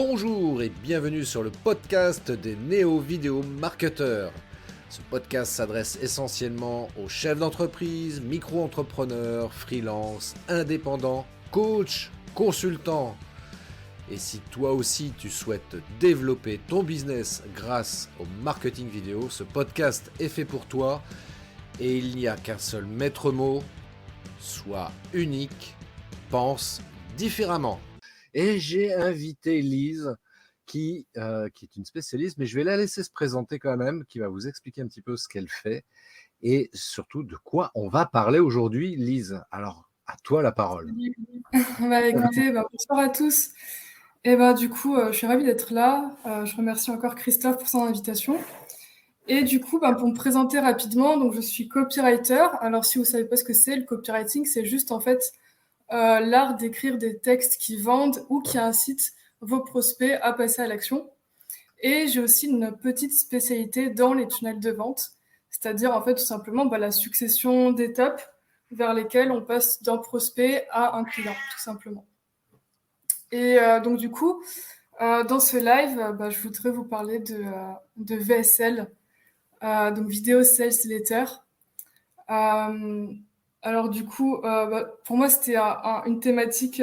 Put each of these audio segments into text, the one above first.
Bonjour et bienvenue sur le podcast des néo-vidéo marketeurs. Ce podcast s'adresse essentiellement aux chefs d'entreprise, micro-entrepreneurs, freelance, indépendants, coachs, consultants. Et si toi aussi tu souhaites développer ton business grâce au marketing vidéo, ce podcast est fait pour toi et il n'y a qu'un seul maître mot, sois unique, pense différemment. Et j'ai invité Lise qui est une spécialiste, mais je vais la laisser se présenter quand même, qui va vous expliquer un petit peu ce qu'elle fait et surtout de quoi on va parler aujourd'hui. Lise, alors à toi la parole. Écoutez, bonsoir à tous. Du coup, je suis ravie d'être là. Je remercie encore Christophe pour son invitation. Et du coup, pour me présenter rapidement, donc je suis copywriter. Alors, si vous savez pas ce que c'est, le copywriting, c'est juste en fait l'art d'écrire des textes qui vendent ou qui incitent vos prospects à passer à l'action. Et j'ai aussi une petite spécialité dans les tunnels de vente, c'est-à-dire en fait tout simplement la succession d'étapes vers lesquelles on passe d'un prospect à un client, tout simplement. Et donc du coup, dans ce live, je voudrais vous parler de VSL, donc Video Sales Letter. Alors du coup, pour moi, c'était une thématique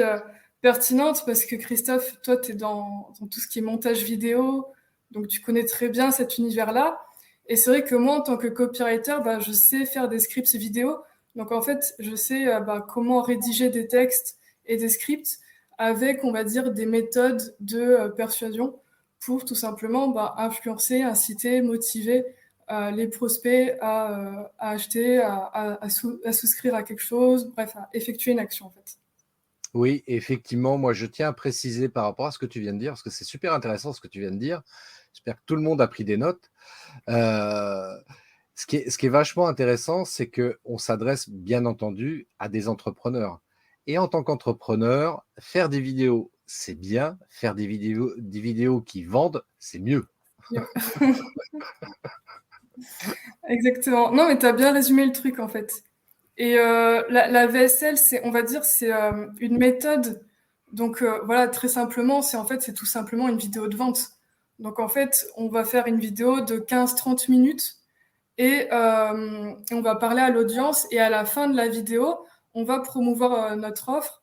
pertinente parce que Christophe, toi, tu es dans tout ce qui est montage vidéo, donc tu connais très bien cet univers-là. Et c'est vrai que moi, en tant que copywriter, je sais faire des scripts vidéo. Donc en fait, je sais comment rédiger des textes et des scripts avec, on va dire, des méthodes de persuasion pour tout simplement influencer, inciter, motiver les prospects à acheter, à souscrire à quelque chose, bref, à effectuer une action en fait. Oui, effectivement, moi je tiens à préciser par rapport à ce que tu viens de dire, parce que c'est super intéressant ce que tu viens de dire. J'espère que tout le monde a pris des notes. Ce qui est vachement intéressant, c'est qu'on s'adresse bien entendu à des entrepreneurs. Et en tant qu'entrepreneur, faire des vidéos, c'est bien. Faire des vidéos qui vendent, c'est mieux. Exactement. Non, mais tu as bien résumé le truc en fait. Et la VSL, c'est, on va dire, c'est une méthode. Donc voilà, très simplement, c'est tout simplement une vidéo de vente. Donc en fait, on va faire une vidéo de 15-30 minutes et on va parler à l'audience et à la fin de la vidéo, on va promouvoir notre offre.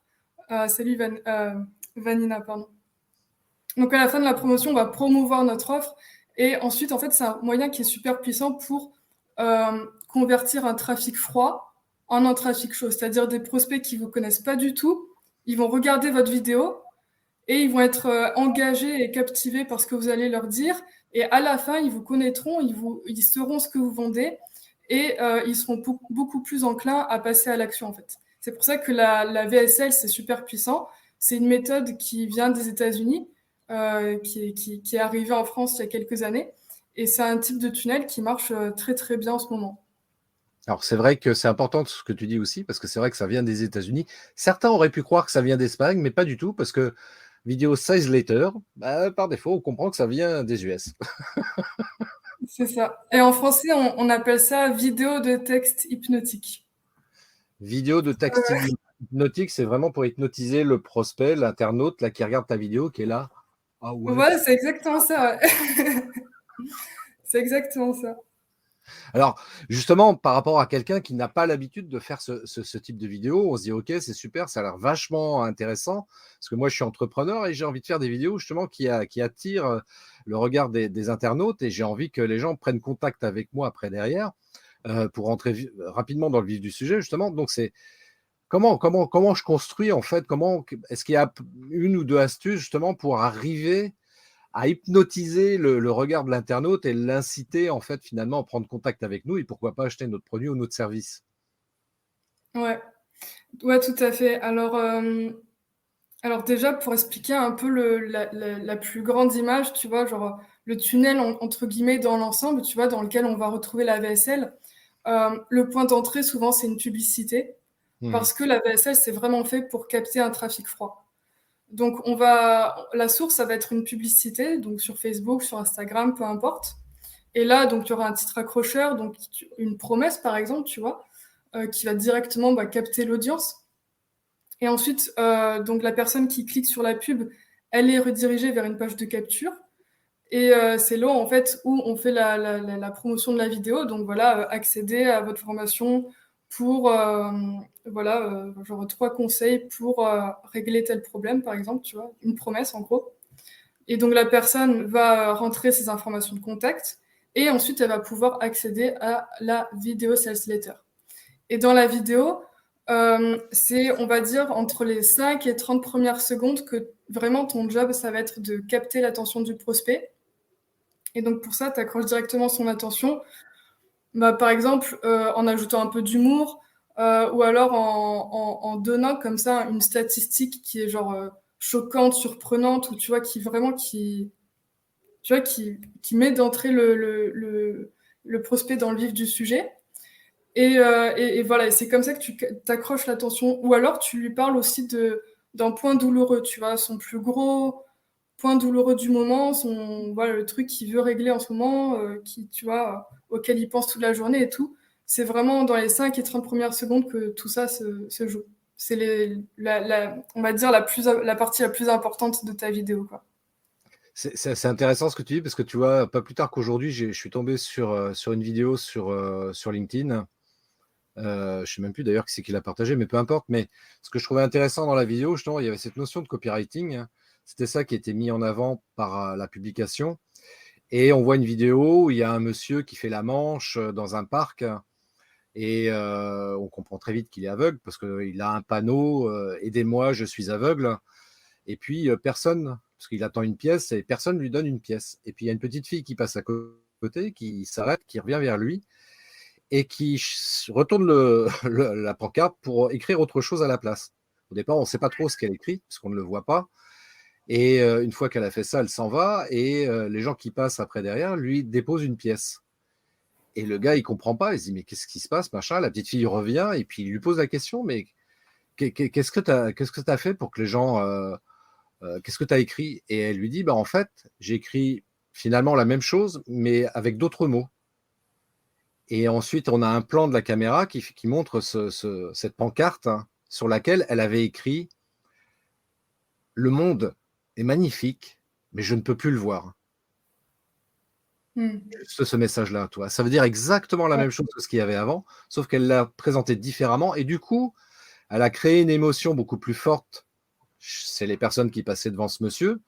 Salut Vanina, pardon. Donc à la fin de la promotion, on va promouvoir notre offre et ensuite, en fait, c'est un moyen qui est super puissant pour convertir un trafic froid en un trafic chaud, c'est-à-dire des prospects qui vous connaissent pas du tout, ils vont regarder votre vidéo et ils vont être engagés et captivés par ce que vous allez leur dire. Et à la fin, ils vous connaîtront, ils sauront ce que vous vendez et ils seront beaucoup plus enclins à passer à l'action en fait. C'est pour ça que la VSL, c'est super puissant. C'est une méthode qui vient des États-Unis, qui est arrivée en France il y a quelques années. Et c'est un type de tunnel qui marche très très bien en ce moment. Alors c'est vrai que c'est important ce que tu dis aussi, parce que c'est vrai que ça vient des États-Unis. Certains auraient pu croire que ça vient d'Espagne, mais pas du tout, parce que Video Size Later, par défaut, on comprend que ça vient des US. C'est ça. Et en français, on appelle ça vidéo de texte hypnotique. Vidéo de texte hypnotique, c'est vraiment pour hypnotiser le prospect, l'internaute là, qui regarde ta vidéo, qui est là. Ah ouais. Ouais, c'est exactement ça. Ouais. C'est exactement ça. Alors, justement, par rapport à quelqu'un qui n'a pas l'habitude de faire ce type de vidéo, on se dit, OK, c'est super, ça a l'air vachement intéressant, parce que moi, je suis entrepreneur et j'ai envie de faire des vidéos justement qui attirent le regard des internautes et j'ai envie que les gens prennent contact avec moi après derrière pour rentrer rapidement dans le vif du sujet, justement. Donc, c'est comment je construis en fait, est-ce qu'il y a une ou deux astuces justement pour arriver à hypnotiser le regard de l'internaute et l'inciter en fait finalement à prendre contact avec nous et pourquoi pas acheter notre produit ou notre service. Ouais, ouais, tout à fait. Alors déjà, pour expliquer un peu la plus grande image, tu vois, genre le tunnel entre guillemets dans l'ensemble, tu vois, dans lequel on va retrouver la VSL. Le point d'entrée, souvent, c'est une publicité, Mmh. parce que la VSL, c'est vraiment fait pour capter un trafic froid. Donc, la source, ça va être une publicité, donc sur Facebook, sur Instagram, peu importe. Et là, donc, il y aura un titre accrocheur, donc une promesse, par exemple, tu vois, qui va directement capter l'audience. Et ensuite, donc la personne qui clique sur la pub, elle est redirigée vers une page de capture. Et c'est là, en fait, où on fait la promotion de la vidéo. Donc voilà, accéder à votre formation pour, voilà, genre 3 conseils pour régler tel problème, par exemple, tu vois, une promesse en gros. Et donc la personne va rentrer ses informations de contact et ensuite elle va pouvoir accéder à la vidéo sales letter. Et dans la vidéo, c'est, on va dire, entre les 5 et 30 premières secondes que vraiment ton job, ça va être de capter l'attention du prospect. Et donc pour ça, tu accroches directement son attention. Bah, par exemple, en ajoutant un peu d'humour, ou alors en donnant comme ça une statistique qui est genre choquante, surprenante, ou tu vois, tu vois, qui met d'entrée le prospect dans le vif du sujet. Et voilà, et c'est comme ça que tu t'accroches l'attention. Ou alors tu lui parles aussi d'un point douloureux, tu vois, son plus gros point douloureux du moment, voilà, le truc qu'il veut régler en ce moment, tu vois, auquel il pense toute la journée et tout. C'est vraiment dans les 5 et 30 premières secondes que tout ça se joue. C'est on va dire la partie la plus importante de ta vidéo, quoi. C'est intéressant ce que tu dis parce que tu vois, pas plus tard qu'aujourd'hui, je suis tombé sur une vidéo sur LinkedIn. Je ne sais même plus d'ailleurs qui c'est qui l'a partagé, mais peu importe. Mais ce que je trouvais intéressant dans la vidéo, justement, il y avait cette notion de copywriting. C'était ça qui était mis en avant par la publication. Et on voit une vidéo où il y a un monsieur qui fait la manche dans un parc. Et on comprend très vite qu'il est aveugle parce qu'il a un panneau Aidez-moi, je suis aveugle. Et puis personne, parce qu'il attend une pièce et personne ne lui donne une pièce. Et puis il y a une petite fille qui passe à côté, qui s'arrête, qui revient vers lui et qui retourne la pancarte pour écrire autre chose à la place. Au départ, on ne sait pas trop ce qu'elle écrit parce qu'on ne le voit pas. Et une fois qu'elle a fait ça, elle s'en va et les gens qui passent après derrière lui déposent une pièce. Et le gars, il comprend pas. Il se dit, mais qu'est-ce qui se passe, machin. La petite fille revient et puis il lui pose la question, mais qu'est-ce que tu as fait pour que les gens... qu'est-ce que tu as écrit? Et elle lui dit, bah, en fait, j'ai écrit finalement la même chose, mais avec d'autres mots. Et ensuite, on a un plan de la caméra qui montre cette pancarte hein, sur laquelle elle avait écrit Le monde est magnifique, mais je ne peux plus le voir. Hmm. Juste ce message-là, toi. Ça veut dire exactement la Ouais. même chose que ce qu'il y avait avant, sauf qu'elle l'a présenté différemment. Et du coup, elle a créé une émotion beaucoup plus forte. C'est les personnes qui passaient devant ce monsieur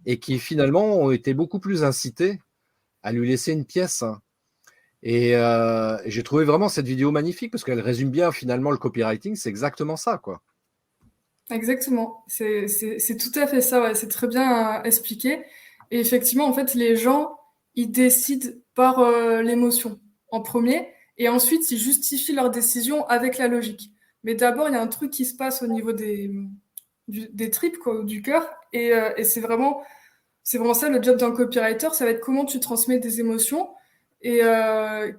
et qui finalement ont été beaucoup plus incitées à lui laisser une pièce. Et j'ai trouvé vraiment cette vidéo magnifique parce qu'elle résume bien finalement le copywriting, c'est exactement ça, quoi. Exactement. C'est tout à fait ça, ouais. C'est très bien expliqué. Et effectivement, en fait, les gens, ils décident par l'émotion en premier, et ensuite, ils justifient leur décision avec la logique. Mais d'abord, il y a un truc qui se passe au niveau des tripes, quoi, du cœur, et c'est vraiment ça le job d'un copywriter, ça va être comment tu transmets des émotions et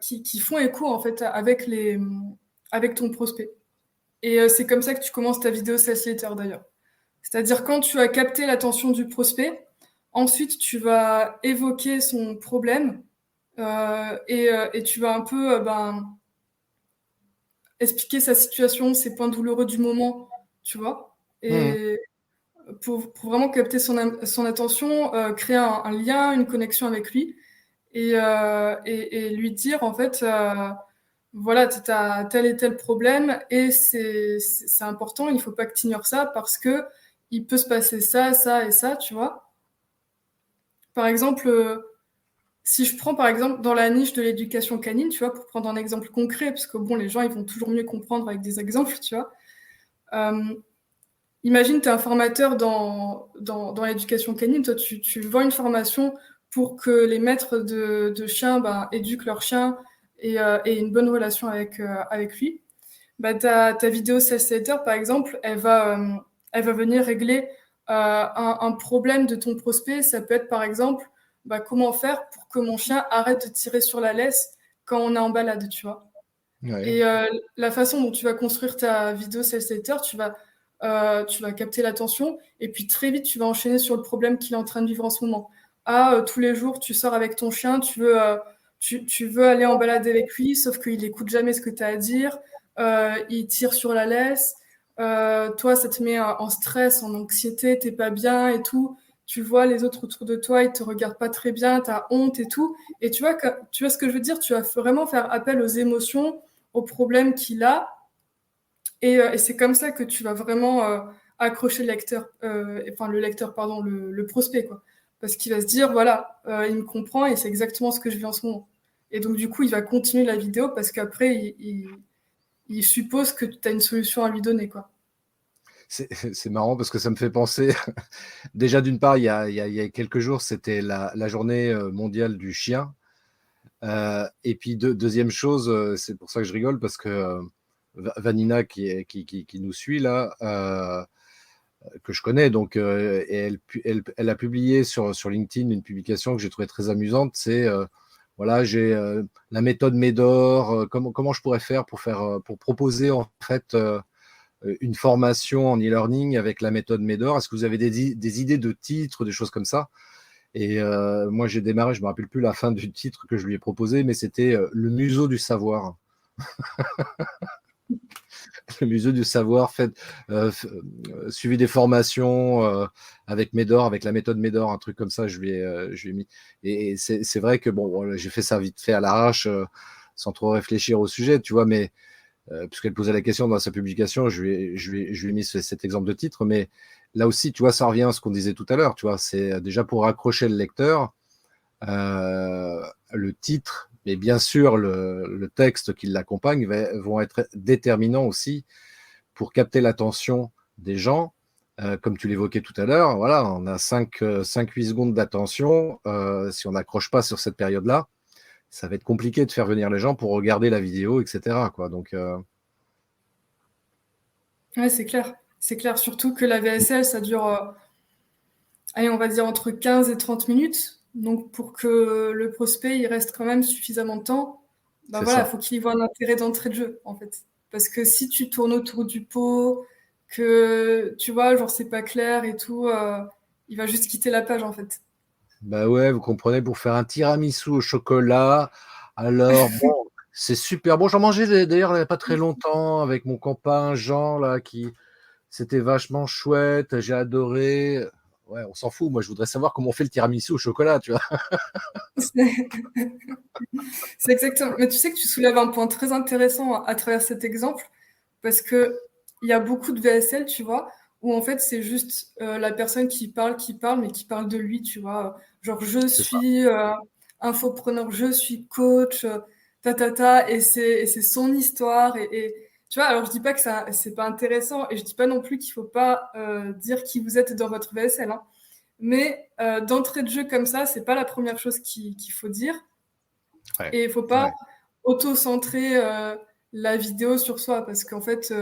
qui font écho en fait avec ton prospect. Et c'est comme ça que tu commences ta vidéo sales letter d'ailleurs. C'est-à-dire quand tu as capté l'attention du prospect, ensuite tu vas évoquer son problème et tu vas un peu expliquer sa situation, ses points douloureux du moment, tu vois. Mmh. Et pour vraiment capter son attention, créer un lien, une connexion avec lui et lui dire en fait voilà, tu as tel et tel problème et c'est important, il faut pas que tu ignores ça parce que il peut se passer ça, ça et ça, tu vois. Par exemple, si je prends par exemple dans la niche de l'éducation canine, tu vois, pour prendre un exemple concret, parce que bon, les gens ils vont toujours mieux comprendre avec des exemples, tu vois. Euh, Imagine, tu es un formateur dans l'éducation canine, toi tu vends une formation pour que les maîtres de chiens éduquent leur chien et aient une bonne relation avec lui. Bah, ta vidéo sales letter, par exemple, elle va venir régler un problème de ton prospect. Ça peut être, par exemple, comment faire pour que mon chien arrête de tirer sur la laisse quand on est en balade, tu vois. Ouais. Et la façon dont tu vas construire ta vidéo sales letter, tu vas capter l'attention et puis très vite, tu vas enchaîner sur le problème qu'il est en train de vivre en ce moment. Tous les jours, tu sors avec ton chien, tu veux aller en balade avec lui, sauf qu'il écoute jamais ce que tu as à dire, il tire sur la laisse, toi, ça te met en stress, en anxiété, t'es pas bien et tout. Tu vois les autres autour de toi, ils te regardent pas très bien, t'as honte et tout. Et tu vois ce que je veux dire? Tu vas vraiment faire appel aux émotions, aux problèmes qu'il a. Et c'est comme ça que tu vas vraiment accrocher le lecteur, enfin le lecteur, pardon, le prospect, quoi. Parce qu'il va se dire, voilà, il me comprend et c'est exactement ce que je vis en ce moment. Et donc, du coup, il va continuer la vidéo parce qu'après, il suppose que tu as une solution à lui donner, quoi. C'est marrant parce que ça me fait penser. Déjà, d'une part, il y a quelques jours, c'était la journée mondiale du chien. Et puis, deuxième chose, c'est pour ça que je rigole parce que Vanina, qui nous suit là, que je connais, donc, et elle a publié sur LinkedIn une publication que j'ai trouvée très amusante. C'est voilà, j'ai la méthode Médor. Comment je pourrais faire pour proposer en fait une formation en e-learning avec la méthode Médor. Est-ce que vous avez des idées de titres, des choses comme ça? Et moi, j'ai démarré, je me rappelle plus la fin du titre que je lui ai proposé, mais c'était le museau du savoir. Le musée du savoir, suivi des formations avec Médor, avec la méthode Médor, un truc comme ça, je lui ai mis. Et c'est vrai que bon, j'ai fait ça vite fait à l'arrache, sans trop réfléchir au sujet, tu vois, mais puisqu'elle posait la question dans sa publication, je lui ai mis cet exemple de titre, mais là aussi, tu vois, ça revient à ce qu'on disait tout à l'heure, tu vois, c'est déjà pour accrocher le lecteur, le titre, mais bien sûr le texte qui l'accompagne vont être déterminants aussi pour capter l'attention des gens. Comme tu l'évoquais tout à l'heure, voilà, on a 5-8 secondes d'attention. Si on n'accroche pas sur cette période-là, ça va être compliqué de faire venir les gens pour regarder la vidéo, etc., quoi. Donc, Ouais, c'est clair. C'est clair, surtout que la VSL, ça dure, allez, on va dire entre 15 et 30 minutes. Donc, pour que le prospect, il reste quand même suffisamment de temps, bah c'est voilà, il ça. faut qu'il y voit un intérêt d'entrée de jeu, en fait. Parce que si tu tournes autour du pot, que tu vois, genre c'est pas clair et tout, il va juste quitter la page, en fait. Bah ouais, vous comprenez, pour faire un tiramisu au chocolat. Alors, bon, c'est super bon. J'en mangeais d'ailleurs il n'y a pas très longtemps avec mon copain Jean, là, qui c'était vachement chouette. J'ai adoré. Ouais, on s'en fout. Moi, je voudrais savoir comment on fait le tiramisu au chocolat, tu vois. C'est exactement. Mais tu sais que tu soulèves un point très intéressant à travers cet exemple, parce que il y a beaucoup de VSL, tu vois, où en fait c'est juste la personne qui parle, mais qui parle de lui, tu vois. Genre je C'est ça. suis infopreneur, je suis coach, et c'est son histoire et tu vois. Alors je dis pas que ça c'est pas intéressant et je dis pas non plus qu'il faut pas dire qui vous êtes dans votre VSL, hein. Mais d'entrée de jeu comme ça, c'est pas la première chose qu'il faut dire. Ouais. Et il faut pas Ouais. auto-centrer la vidéo sur soi parce qu'en fait,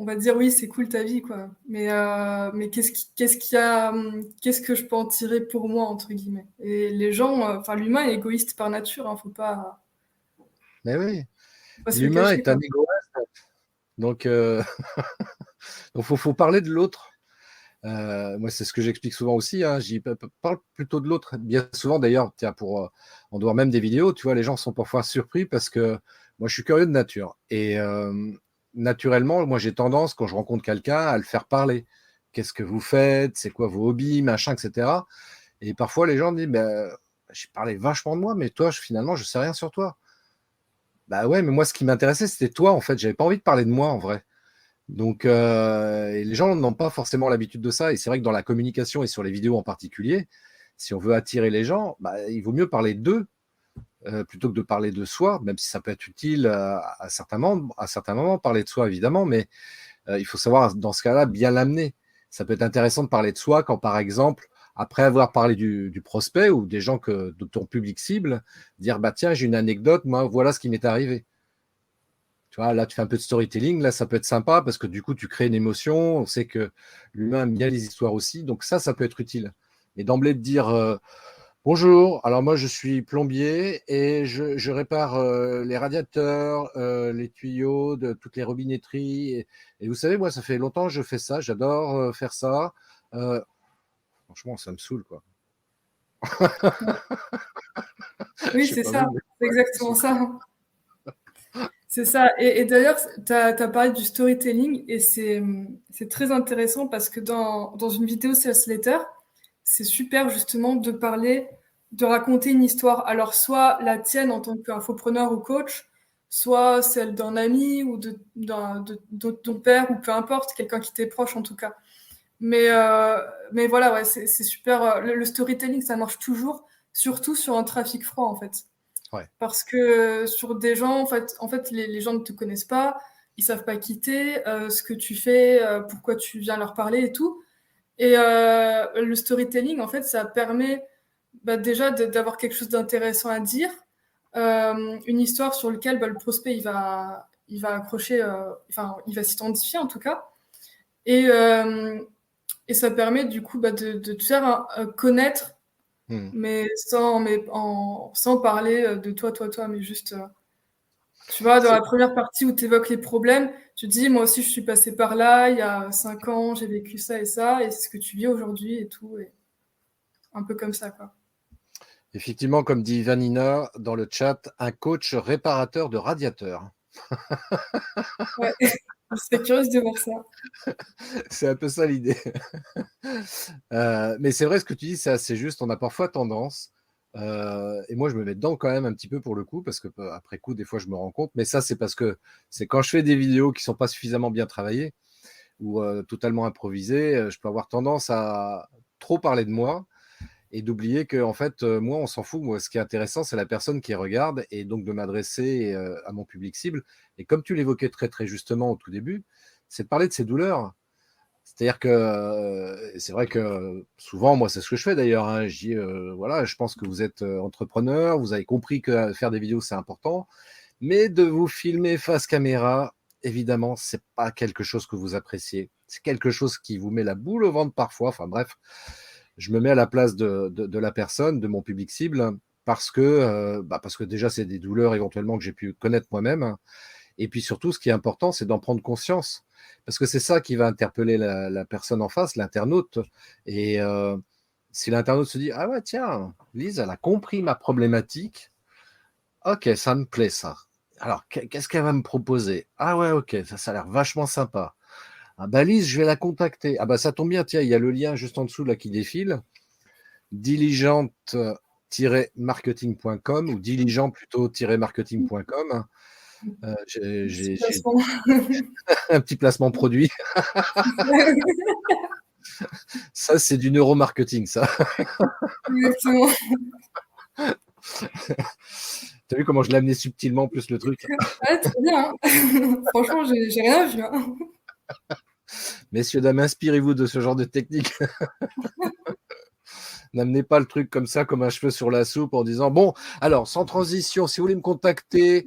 on va dire oui, c'est cool ta vie, quoi. Mais qu'est-ce que je peux en tirer pour moi, entre guillemets. Et les gens, enfin, l'humain est égoïste par nature, hein, Mais oui, faut pas se le l'humain cacher, est un quoi. égoïste. Donc, donc faut parler de l'autre. Moi, c'est ce que j'explique souvent aussi, hein. Parle plutôt de l'autre. Bien souvent, d'ailleurs, tiens, en dehors même des vidéos, tu vois, les gens sont parfois surpris parce que moi, je suis curieux de nature. Et naturellement, moi, j'ai tendance, quand je rencontre quelqu'un, à le faire parler. Qu'est-ce que vous faites? C'est quoi vos hobbies, machin, etc. Et parfois, les gens me disent, bah, j'ai parlé vachement de moi, mais toi, finalement, je sais rien sur toi. Bah ouais, mais moi, ce qui m'intéressait, c'était toi, en fait. J'avais pas envie de parler de moi, en vrai. Donc, et les gens n'ont pas forcément l'habitude de ça. Et c'est vrai que dans la communication et sur les vidéos en particulier, si on veut attirer les gens, bah, il vaut mieux parler d'eux plutôt que de parler de soi, même si ça peut être utile à certains moments, parler de soi évidemment, mais il faut savoir dans ce cas-là bien l'amener. Ça peut être intéressant de parler de soi quand, par exemple, après avoir parlé du prospect ou des gens de ton public cible, dire bah tiens, j'ai une anecdote, moi voilà ce qui m'est arrivé. Tu vois, là, tu fais un peu de storytelling, là, ça peut être sympa parce que du coup, tu crées une émotion. On sait que l'humain aime bien les histoires aussi, donc ça peut être utile. Et d'emblée de dire bonjour, alors moi je suis plombier et je répare les radiateurs, les tuyaux de toutes les robinetteries. Et vous savez, moi, ça fait longtemps que je fais ça, j'adore faire ça. Euh, Franchement, ça me saoule, quoi. Oui, Je sais c'est pas ça, vous, mais c'est ouais, ça me exactement saoule. ça, hein. C'est ça. Et d'ailleurs, tu as parlé du storytelling et c'est très intéressant parce que dans une vidéo sales letter, c'est super justement de parler, de raconter une histoire. Alors, soit la tienne en tant qu'infopreneur ou coach, soit celle d'un ami ou de ton père ou peu importe, quelqu'un qui t'est proche en tout cas. Mais, euh, mais voilà, ouais, c'est super. Le storytelling, ça marche toujours, surtout sur un trafic froid en fait. Ouais. Parce que sur des gens, en fait les gens ne te connaissent pas, ils savent pas qui t'es, ce que tu fais, pourquoi tu viens leur parler et tout. Et le storytelling, en fait, ça permet déjà d'avoir quelque chose d'intéressant à dire, une histoire sur laquelle le prospect il va accrocher, enfin il va s'identifier en tout cas. Et, euh, et ça permet du coup de te faire connaître, Hmm. mais sans parler de toi, mais juste tu vois, dans C'est la première partie où tu évoques les problèmes, tu dis, moi aussi, je suis passée par là, il y a 5 ans, j'ai vécu ça, et c'est ce que tu vis aujourd'hui et tout, et un peu comme ça, quoi. effectivement, comme dit Vanina dans le chat, un coach réparateur de radiateurs. Ouais, je serais curieuse de voir ça. C'est un peu ça l'idée. Mais c'est vrai ce que tu dis, c'est assez juste. On a parfois tendance, et moi je me mets dedans quand même un petit peu pour le coup, parce que après coup, des fois je me rends compte, mais ça c'est parce que c'est quand je fais des vidéos qui sont pas suffisamment bien travaillées ou totalement improvisées, je peux avoir tendance à trop parler de moi et d'oublier que en fait, moi on s'en fout. Moi, ce qui est intéressant, c'est la personne qui regarde et donc de m'adresser à mon public cible. Et comme tu l'évoquais très très justement au tout début, c'est de parler de ses douleurs. C'est-à-dire que c'est vrai que souvent, moi, c'est ce que je fais d'ailleurs, hein. Je dis, voilà, je pense que vous êtes entrepreneur, vous avez compris que faire des vidéos, c'est important, mais de vous filmer face caméra, évidemment, c'est pas quelque chose que vous appréciez. C'est quelque chose qui vous met la boule au ventre parfois. Enfin bref, je me mets à la place de la personne, de mon public cible, parce que déjà, c'est des douleurs éventuellement que j'ai pu connaître moi-même. Et puis surtout, ce qui est important, c'est d'en prendre conscience. Parce que c'est ça qui va interpeller la personne en face, l'internaute. Et si l'internaute se dit, ah ouais, tiens, Lise, elle a compris ma problématique, ok, ça me plaît ça. Alors, qu'est-ce qu'elle va me proposer? Ah ouais, ok, ça a l'air vachement sympa. Ah bah Lise, je vais la contacter. Ah bah ça tombe bien, tiens, il y a le lien juste en dessous là qui défile. Diligente-marketing.com ou diligent plutôt-marketing.com. Petit J'ai placement. un petit placement produit. Ça, c'est du neuromarketing, ça. Exactement. T'as vu comment je l'ai amené subtilement, plus le truc? Ouais, très bien, hein. Franchement, j'ai rien vu, hein. Messieurs, dames, inspirez-vous de ce genre de technique. N'amenez pas le truc comme ça, comme un cheveu sur la soupe, en disant, bon, alors, sans transition, si vous voulez me contacter,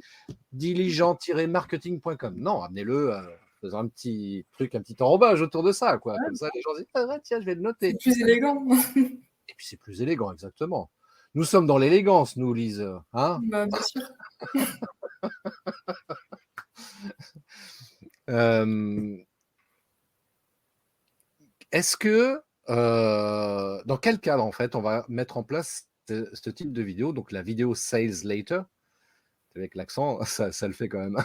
diligent-marketing.com. Non, amenez-le faisant un petit truc, un petit enrobage autour de ça, quoi. Comme ça, les gens disent, ah, ouais, tiens, je vais le C'est noter. plus élégant. Et puis, c'est plus élégant, exactement. Nous sommes dans l'élégance, nous, Lise. Hein. Bah, bien sûr. Euh, Est-ce que, dans quel cadre, en fait, on va mettre en place ce type de vidéo, donc la vidéo Sales Later, avec l'accent, ça le fait quand même.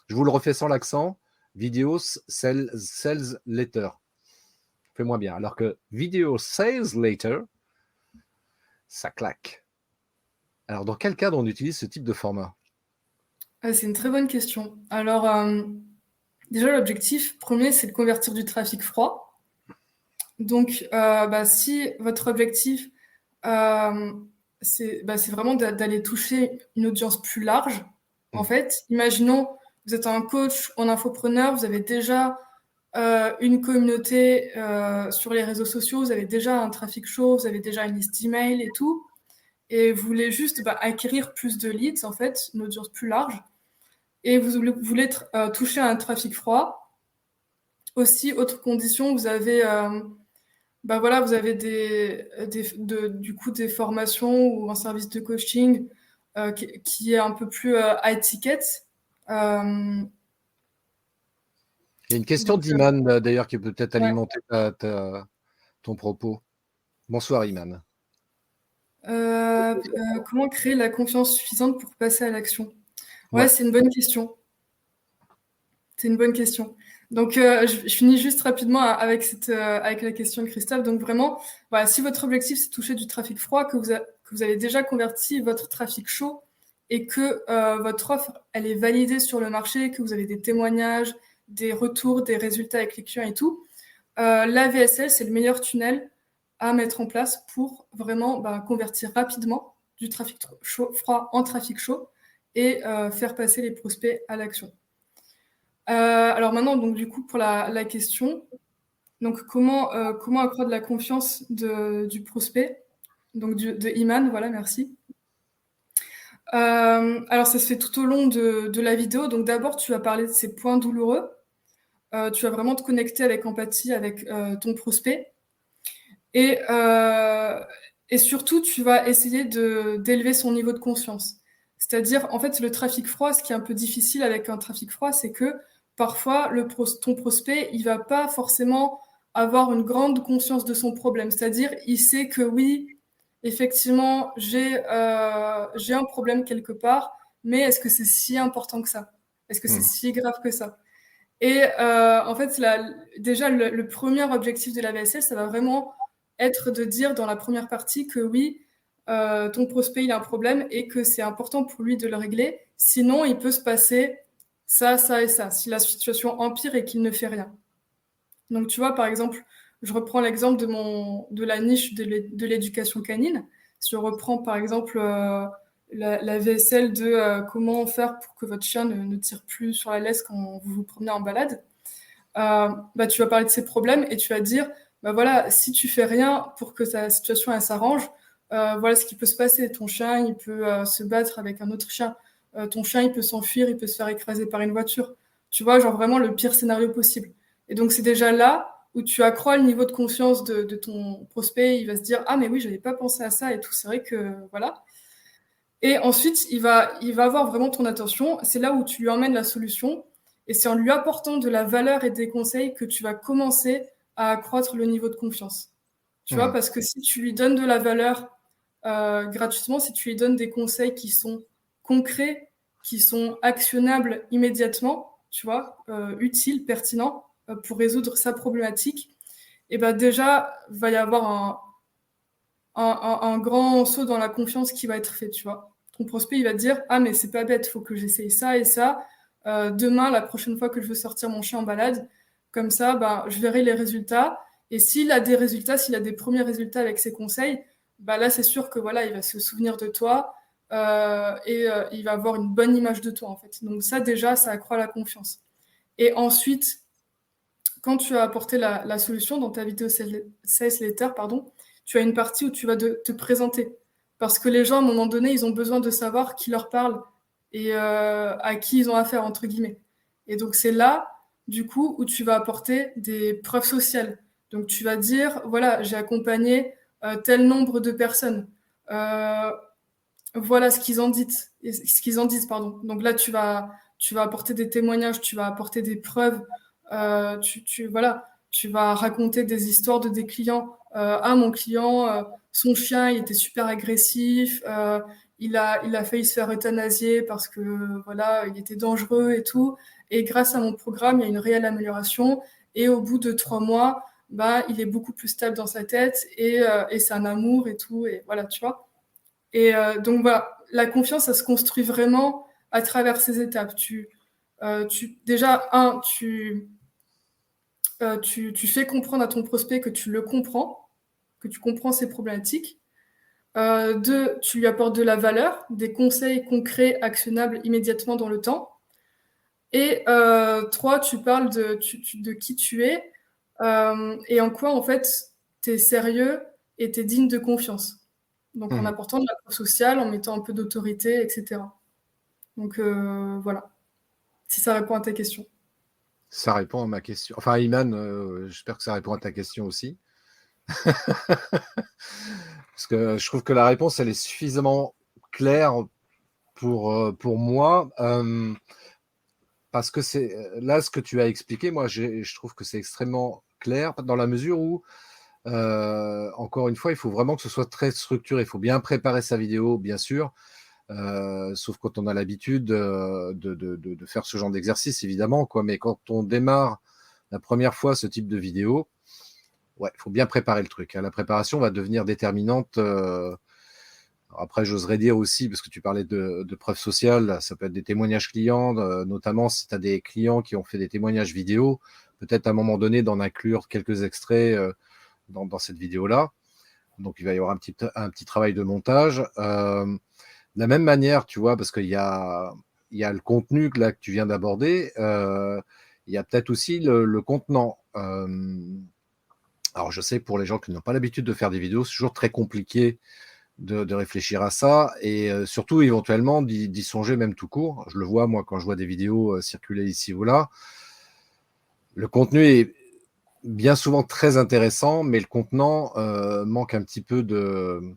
Je vous le refais sans l'accent, vidéo Sales Later. Fais-moi bien. Alors que vidéo Sales Later, ça claque. Alors, dans quel cadre on utilise ce type de format? C'est une très bonne question. Alors, déjà, l'objectif premier, c'est de convertir du trafic froid. Donc, si votre objectif, euh, c'est vraiment d'aller toucher une audience plus large, en Hmm. fait, imaginons, vous êtes un coach en infopreneur, vous avez déjà une communauté sur les réseaux sociaux, vous avez déjà un trafic chaud, vous avez déjà une liste email et tout, et vous voulez juste acquérir plus de leads, en fait, une audience plus large, et vous voulez toucher un trafic froid. Aussi, autre condition, vous avez du coup des formations ou un service de coaching qui est un peu plus high ticket. Euh, Il y a une question donc, d'Iman, d'ailleurs, qui peut peut-être ouais. alimenter ton propos. Bonsoir, Iman. Comment créer la confiance suffisante pour passer à l'action? Ouais, Ouais. c'est une bonne question. C'est une bonne question. Donc, je finis juste rapidement avec la question de Christophe. Donc, vraiment, voilà, si votre objectif, c'est de toucher du trafic froid, que vous avez déjà converti votre trafic chaud et que votre offre, elle est validée sur le marché, que vous avez des témoignages, des retours, des résultats avec les clients et tout, la VSL, c'est le meilleur tunnel à mettre en place pour vraiment convertir rapidement du trafic froid en trafic chaud et faire passer les prospects à l'action. Alors maintenant, donc du coup, pour la question, donc comment accroître la confiance du prospect, donc de Iman, voilà, merci. Alors ça se fait tout au long de la vidéo. Donc d'abord, tu vas parler de ces points douloureux. Tu vas vraiment te connecter avec empathie avec ton prospect. Et, euh, et surtout, tu vas essayer d'élever son niveau de conscience. C'est-à-dire, en fait, le trafic froid, ce qui est un peu difficile avec un trafic froid, c'est que parfois, ton prospect, il va pas forcément avoir une grande conscience de son problème. C'est-à-dire, il sait que oui, effectivement, j'ai un problème quelque part, mais est-ce que c'est si important que ça? Est-ce que c'est Hmm. si grave que ça? Et en fait, déjà, le premier objectif de la VSL, ça va vraiment être de dire dans la première partie que oui, ton prospect, il a un problème et que c'est important pour lui de le régler. Sinon, il peut se passer ça, ça et ça, si la situation empire et qu'il ne fait rien. Donc, tu vois, par exemple, je reprends l'exemple de la niche de l'éducation canine. Si je reprends, par exemple, la VSL de comment faire pour que votre chien ne tire plus sur la laisse quand vous vous promenez en balade, tu vas parler de ces problèmes et tu vas dire, bah voilà, si tu fais rien pour que ta situation elle s'arrange, voilà ce qui peut se passer. Ton chien, il peut se battre avec un autre chien. Ton chien, il peut s'enfuir, il peut se faire écraser par une voiture. Tu vois, genre vraiment le pire scénario possible. Et donc c'est déjà là où tu accrois le niveau de confiance de ton prospect. Il va se dire, ah mais oui, j'avais pas pensé à ça et tout. C'est vrai que voilà. Et ensuite, il va avoir vraiment ton attention. C'est là où tu lui emmènes la solution. Et c'est en lui apportant de la valeur et des conseils que tu vas commencer à accroître le niveau de confiance. Tu vois, Hmm. parce que si tu lui donnes de la valeur gratuitement, si tu lui donnes des conseils qui sont concrets, qui sont actionnables immédiatement, tu vois, utiles, pertinents pour résoudre sa problématique, et ben déjà, va y avoir un grand saut dans la confiance qui va être fait, tu vois. Ton prospect, il va te dire, ah, mais c'est pas bête, faut que j'essaye ça et ça. Demain, la prochaine fois que je veux sortir mon chien en balade, comme ça, je verrai les résultats. Et s'il a des résultats, s'il a des premiers résultats avec ses conseils, là, c'est sûr que voilà, il va se souvenir de toi il va avoir une bonne image de toi, en fait. Donc ça, déjà, ça accroît la confiance. Et ensuite, quand tu as apporté la solution dans ta vidéo sales letter, pardon, tu as une partie où tu vas te présenter. Parce que les gens, à un moment donné, ils ont besoin de savoir qui leur parle et à qui ils ont affaire, entre guillemets. Et donc, c'est là, du coup, où tu vas apporter des preuves sociales. Donc, tu vas dire, voilà, j'ai accompagné tel nombre de personnes. Euh, voilà ce qu'ils en disent, pardon. Donc là, tu vas apporter des témoignages, tu vas apporter des preuves, voilà, tu vas raconter des histoires de des clients. Ah, mon client, son chien, il était super agressif, il a failli se faire euthanasier parce que voilà, il était dangereux et tout. Et grâce à mon programme, il y a une réelle amélioration. Et au bout de 3 mois, il est beaucoup plus stable dans sa tête et c'est un amour et tout. Et voilà, tu vois. Et donc voilà, la confiance, ça se construit vraiment à travers ces étapes. Déjà, tu fais comprendre à ton prospect que tu le comprends, que tu comprends ses problématiques. Deux, tu lui apportes de la valeur, des conseils concrets, actionnables immédiatement dans le temps. Et trois, tu parles de qui tu es et en quoi, en fait, tu es sérieux et tu es digne de confiance. Donc en Hmm. apportant de la preuve sociale, en mettant un peu d'autorité, etc. Donc voilà, si ça répond à ta question. Ça répond à ma question. Enfin, Iman, j'espère que ça répond à ta question aussi. Parce que je trouve que la réponse, elle est suffisamment claire pour moi. Parce que c'est là ce que tu as expliqué, moi je trouve que c'est extrêmement clair dans la mesure où, encore une fois, il faut vraiment que ce soit très structuré. Il faut bien préparer sa vidéo, bien sûr. sauf quand on a l'habitude de faire ce genre d'exercice, évidemment, quoi. Mais quand on démarre la première fois ce type de vidéo, ouais, il faut bien préparer le truc, hein. La préparation va devenir déterminante. Après, j'oserais dire aussi, parce que tu parlais de preuves sociales, ça peut être des témoignages clients, notamment si tu as des clients qui ont fait des témoignages vidéo, peut-être à un moment donné d'en inclure quelques extraits dans cette vidéo-là. Donc, il va y avoir un petit travail de montage. De la même manière, tu vois, parce il y a le contenu là, que tu viens d'aborder, il y a peut-être aussi le contenant. Alors, je sais que pour les gens qui n'ont pas l'habitude de faire des vidéos, c'est toujours très compliqué de réfléchir à ça et surtout éventuellement d'y songer même tout court. Je le vois, moi, quand je vois des vidéos circuler ici ou là. Le contenu est bien souvent très intéressant, mais le contenant manque un petit peu de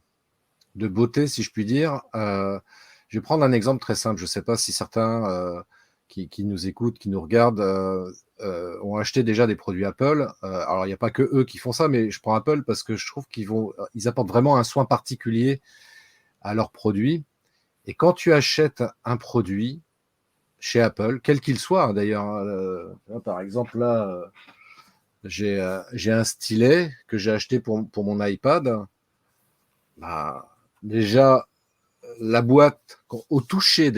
beauté, si je puis dire. Je vais prendre un exemple très simple. Je ne sais pas si certains qui nous écoutent, qui nous regardent, ont acheté déjà des produits Apple. Alors, il n'y a pas que eux qui font ça, mais je prends Apple parce que je trouve ils apportent vraiment un soin particulier à leurs produits. Et quand tu achètes un produit chez Apple, quel qu'il soit, hein, d'ailleurs, par exemple, là, j'ai un stylet que j'ai acheté pour mon iPad. Bah, déjà, la boîte, au toucher,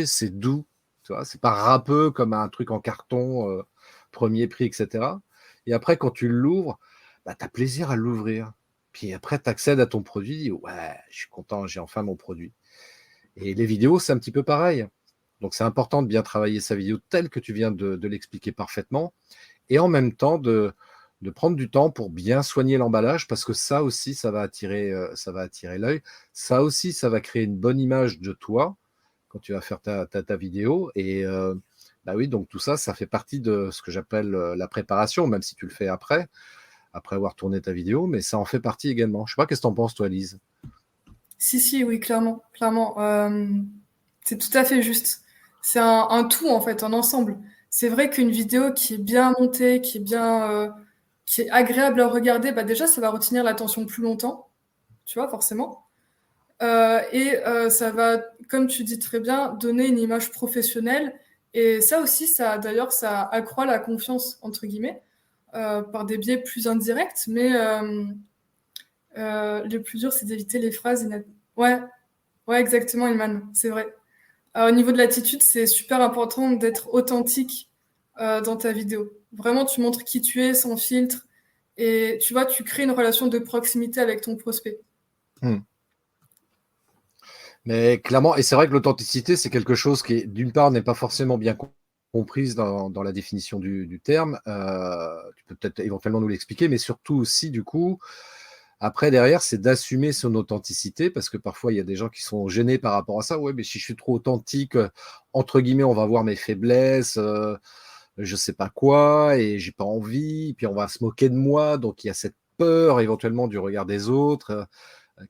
c'est doux. Tu vois, c'est pas râpeux comme un truc en carton, premier prix, etc. Et après, quand tu l'ouvres, bah, tu as plaisir à l'ouvrir. Puis après, tu accèdes à ton produit. Ouais, je suis content, j'ai enfin mon produit. Et les vidéos, c'est un petit peu pareil. Donc, c'est important de bien travailler sa vidéo telle que tu viens de l'expliquer parfaitement. Et en même temps, de prendre du temps pour bien soigner l'emballage, parce que ça aussi, ça va attirer l'œil. Ça aussi, ça va créer une bonne image de toi quand tu vas faire ta vidéo. Et bah oui, donc tout ça, ça fait partie de ce que j'appelle la préparation, même si tu le fais après avoir tourné ta vidéo, mais ça en fait partie également. Je sais pas, qu'est-ce que tu en penses, toi, Lise? Si, oui, clairement, clairement. C'est tout à fait juste. C'est un tout, en fait, un ensemble. C'est vrai qu'une vidéo qui est bien montée, qui est agréable à regarder, bah déjà, ça va retenir l'attention plus longtemps, tu vois, forcément. Ça va, comme tu dis très bien, donner une image professionnelle. Et ça aussi, d'ailleurs, ça accroît la confiance, entre guillemets, par des biais plus indirects. Le plus dur, c'est d'éviter les phrases Ouais, ouais, exactement, Iman, c'est vrai. Au niveau de l'attitude, c'est super important d'être authentique dans ta vidéo. Vraiment, tu montres qui tu es sans filtre et tu vois, tu crées une relation de proximité avec ton prospect. Hmm. Mais clairement, et c'est vrai que l'authenticité, c'est quelque chose qui, d'une part, n'est pas forcément bien comprise dans la définition du terme. Tu peux peut-être éventuellement nous l'expliquer, mais surtout aussi, du coup, après, derrière, c'est d'assumer son authenticité, parce que parfois, il y a des gens qui sont gênés par rapport à ça. Ouais, mais si je suis trop authentique, entre guillemets, on va voir mes faiblesses, je sais pas quoi, et j'ai pas envie, puis on va se moquer de moi. Donc, il y a cette peur éventuellement du regard des autres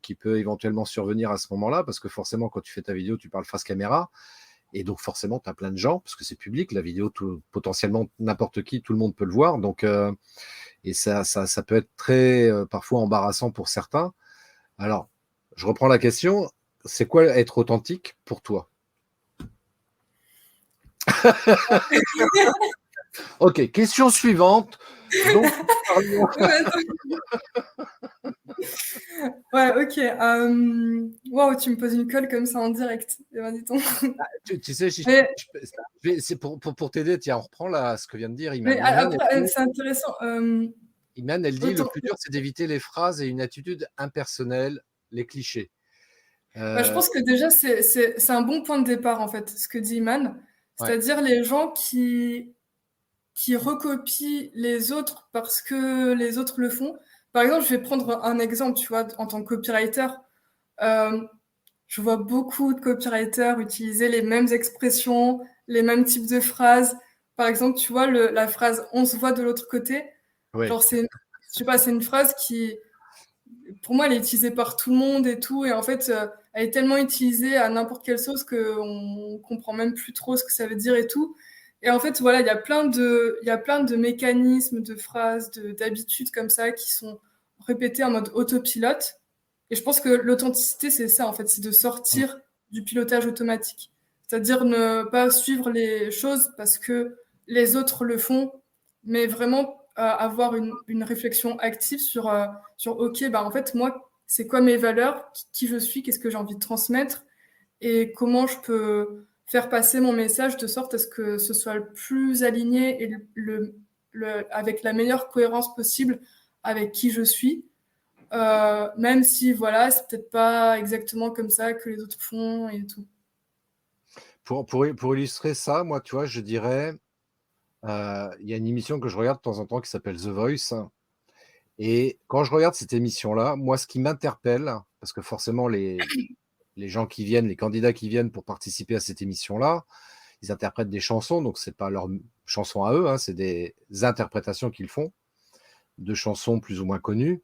qui peut éventuellement survenir à ce moment-là, parce que forcément, quand tu fais ta vidéo, tu parles face caméra, et donc forcément, tu as plein de gens, parce que c'est public, la vidéo, potentiellement n'importe qui, tout le monde peut le voir. Donc, et ça peut être très parfois embarrassant pour certains. Alors, je reprends la question. C'est quoi être authentique pour toi? Ok, question suivante. Donc, Ouais, ok. Waouh, tu me poses une colle comme ça en direct. Eh ben, dis donc. tu sais, Mais, c'est pour t'aider. Tiens, on reprend là ce que vient de dire Iman. après, c'est intéressant. Iman, elle dit le Autant, plus dur, c'est d'éviter les phrases et une attitude impersonnelle, les clichés. bah, je Euh, pense que déjà, c'est un bon point de départ, en fait, ce que dit Iman. ouais, C'est-à-dire les gens qui recopient les autres parce que les autres le font. Par exemple, je vais prendre un exemple, tu vois, en tant que copywriter. Euh, je vois beaucoup de copywriters utiliser les mêmes expressions, les mêmes types de phrases. Par exemple, tu vois, la phrase «on se voit de l'autre côté», ouais. genre, je sais pas, c'est une phrase qui, pour moi, elle est utilisée par tout le monde et tout. Et en fait, elle est tellement utilisée à n'importe quelle sauce qu'on comprend même plus trop ce que ça veut dire et tout. Et en fait, voilà, il y a plein de mécanismes, de phrases, d'habitudes comme ça qui sont répétées en mode autopilote. Et je pense que l'authenticité, c'est ça, en fait, c'est de Mm. sortir du pilotage automatique. C'est-à-dire ne pas suivre les choses parce que les autres le font, mais vraiment avoir une réflexion active sur OK, bah en fait, moi, c'est quoi mes valeurs, qui je suis, qu'est-ce que j'ai envie de transmettre et comment je peux faire passer mon message de sorte à ce que ce soit le plus aligné et avec la meilleure cohérence possible avec qui je suis. Même si, voilà, c'est peut-être pas exactement comme ça que les autres font et tout. Pour illustrer ça, moi, tu vois, je dirais, il y a une émission que je regarde de temps en temps qui s'appelle The Voice. Et quand je regarde cette émission-là, moi, ce qui m'interpelle, parce que forcément, les gens qui viennent, les candidats qui viennent pour participer à cette émission-là, ils interprètent des chansons, donc c'est pas leurs chansons à eux, hein, c'est des interprétations qu'ils font de chansons plus ou moins connues.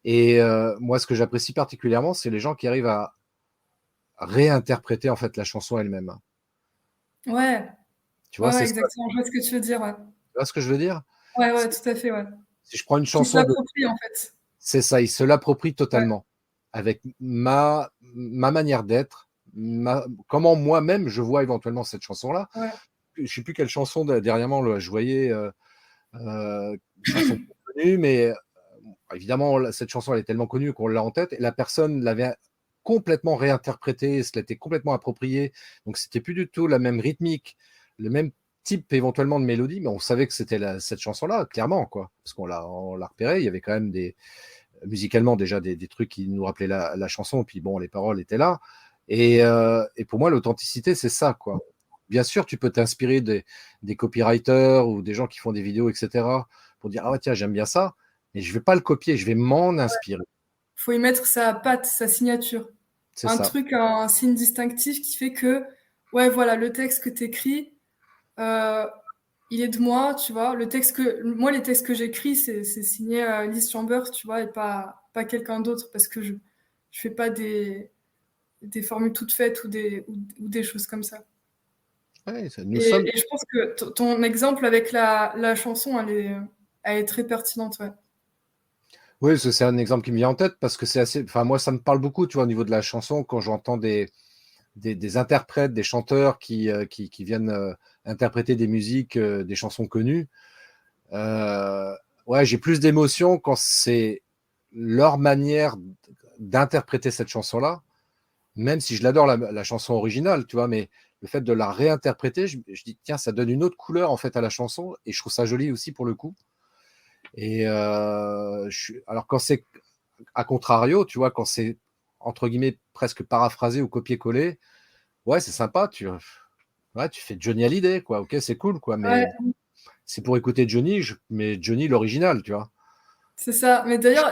Et moi, ce que j'apprécie particulièrement, c'est les gens qui arrivent à réinterpréter en fait la chanson elle-même. Ouais, Tu vois, ouais, ouais, c'est ça. exactement. Je vois ce que tu veux dire, ouais. Tu vois ce que je veux dire? Ouais, ouais, C'est- tout à fait, ouais. Si je prends une Qui se chanson de... l'approprie, en fait. C'est ça, ils se l'approprient Ouais, totalement, avec ma manière d'être, comment moi-même je vois éventuellement cette chanson-là. ouais. Je ne sais plus quelle chanson dernièrement là, je voyais, une chanson connue, mais évidemment, cette chanson elle est tellement connue qu'on l'a en tête, et la personne l'avait complètement réinterprétée, se l'était complètement appropriée, donc c'était plus du tout la même rythmique, le même type éventuellement de mélodie, mais on savait que c'était cette chanson-là, clairement, quoi, parce on l'a repéré, il y avait quand même musicalement déjà des trucs qui nous rappelaient la chanson, puis bon, les paroles étaient là. Et pour moi, l'authenticité, c'est ça, quoi. Bien sûr, tu peux t'inspirer des copywriters ou des gens qui font des vidéos, etc., pour dire, ah ouais, tiens, j'aime bien ça, mais je ne vais pas le copier, je vais m'en inspirer. Faut y mettre sa patte, sa signature. C'est Un ça. truc, un signe distinctif qui fait que, ouais, voilà, le texte que t'écris, euh, il est de moi, tu vois. Moi, les textes que j'écris, c'est signé Liz Chambers, tu vois, et pas quelqu'un d'autre, parce que je fais pas des formules toutes faites ou des choses comme ça. Ouais, nous sommes. Et je pense que ton exemple avec la chanson, elle est très pertinente, ouais. Oui, c'est un exemple qui me vient en tête parce que c'est assez. Enfin, moi, ça me parle beaucoup, tu vois, au niveau de la chanson, quand j'entends des interprètes, des chanteurs qui viennent interpréter des musiques, des chansons connues. Euh, ouais, j'ai plus d'émotion quand c'est leur manière d'interpréter cette chanson-là, même si je l'adore la chanson originale, tu vois, mais le fait de la réinterpréter, je dis, tiens, ça donne une autre couleur en fait à la chanson, et je trouve ça joli aussi pour le coup. Et alors quand c'est à contrario, tu vois, quand c'est entre guillemets presque paraphrasé ou copié-collé, ouais, c'est sympa, ouais, tu fais Johnny Hallyday, quoi, ok, c'est cool, quoi, mais Ouais, c'est pour écouter Johnny, mais Johnny l'original, tu vois. c'est ça. Mais d'ailleurs,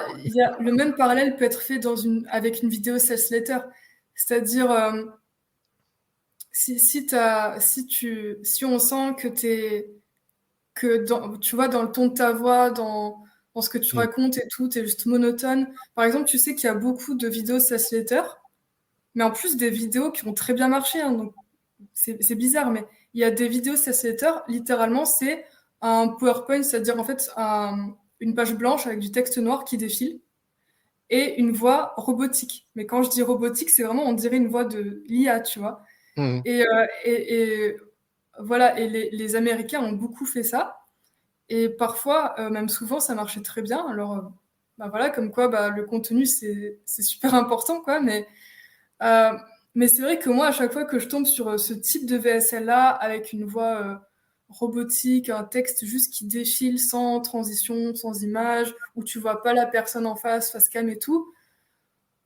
le même parallèle peut être fait avec une vidéo sales letter. C'est-à-dire, si on sent tu vois, dans le ton de ta voix, dans ce que tu Mm. racontes et tout, t'es juste monotone. Par exemple, tu sais qu'il y a beaucoup de vidéos sales letter, mais en plus des vidéos qui ont très bien marché, hein, donc c'est bizarre, mais il y a des vidéos sales littéralement, c'est un PowerPoint, c'est-à-dire en fait une page blanche avec du texte noir qui défile et une voix robotique. Mais quand je dis robotique, c'est vraiment, on dirait une voix de l'IA, tu vois. Mm. Et voilà, et les Américains ont beaucoup fait ça. Et parfois, même souvent, ça marchait très bien. Alors, bah voilà, comme quoi, bah, le contenu, c'est super important, quoi. Euh, mais c'est vrai que moi, à chaque fois que je tombe sur ce type de VSL-là, avec une voix robotique, un texte juste qui défile sans transition, sans image, où tu vois pas la personne en face cam et tout,